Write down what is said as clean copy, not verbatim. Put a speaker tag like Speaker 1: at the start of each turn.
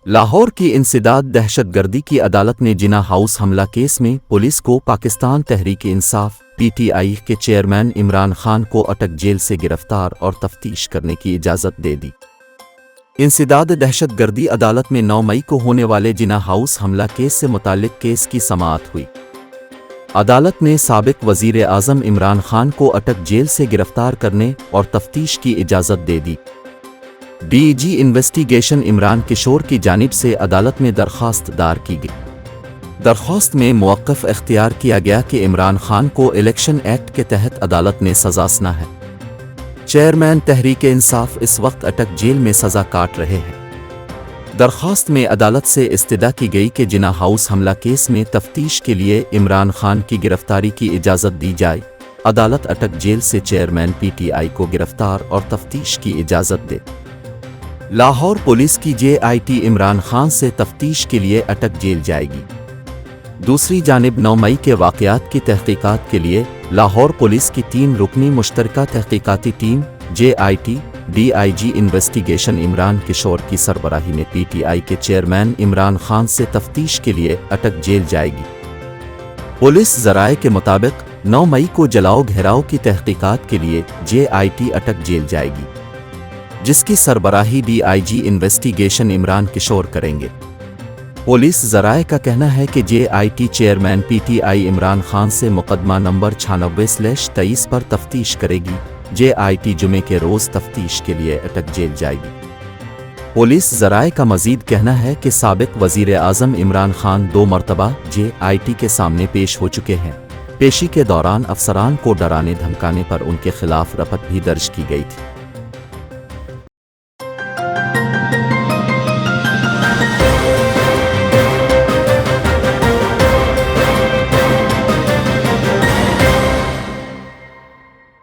Speaker 1: लाहौर की इंसदाद दहशतगर्दी की अदालत ने जिना हाउस हमला केस में पुलिस को पाकिस्तान तहरीक-ए-इंसाफ (PTI) के चेयरमैन इमरान खान को अटक जेल से गिरफ्तार और तफ्तीश करने की इजाज़त दे दी। इंसदाद दहशतगर्दी अदालत में 9 मई को होने वाले जिना हाउस हमला केस से मुताल्लिक केस की समाअत हुई। अदालत ने साबिक वज़ीर आज़म इमरान खान को अटक जेल से गिरफ्तार करने और तफ्तीश की इजाज़त दे दी। DIG इन्वेस्टिगेशन इमरान किशोर की जानिब से अदालत में दरख्वास्त दायर की गई। दरख्वास्त में मुवक्क़फ़ इख्तियार किया गया कि इमरान खान को इलेक्शन एक्ट के तहत अदालत ने सज़ा सुना है। चेयरमैन तहरीक-ए-इंसाफ इस वक्त अटक जेल में सज़ा काट रहे हैं। दरख्वास्त में अदालत से इस्तदा की गई कि जिना हाउस हमला केस में तफ्तीश के लिए इमरान खान की गिरफ्तारी की इजाज़त दी जाए। अदालत अटक जेल से चेयरमैन PTI को गिरफ्तार और तफ्तीश की इजाज़त दे। लाहौर पुलिस की JIT इमरान खान से तफ्तीश के लिए अटक जेल जाएगी। दूसरी जानिब 9 मई के वाक़यात की तहक़ीक़ात के लिए लाहौर पुलिस की 3 रुकनी मुश्तरका तहक़ीक़ाती team JIT DIG investigation Imran Kishore की सरबराही में PTI के चेयरमैन इमरान खान से तफ्तीश के लिए अटक जेल जाएगी। पुलिस ज़राए के मुताबिक 9 मई को जलाओ घेराव की तहक़ीक़ात के लिए JIT अटक जेल जाएगी, जिसकी सरबराही DIG इन्वेस्टिगेशन इमरान किशोर करेंगे। पुलिस ज़राए का कहना है कि JIT chairman PTI Imran Khan से मुकदमा नंबर 96/23 पर तफ्तीश करेगी। JIT जुमे के रोज़ तफ्तीश के लिए अटक जेल जाएगी। पुलिस ज़राए का मज़ीद कहना है कि साबिक वज़ीर आज़म इमरान खान 2 मरतबा JIT के सामने पेश हो चुके हैं। पेशी के दौरान अफसरान को डराने धमकाने पर उनके खिलाफ रपट भी दर्ज की गई थी।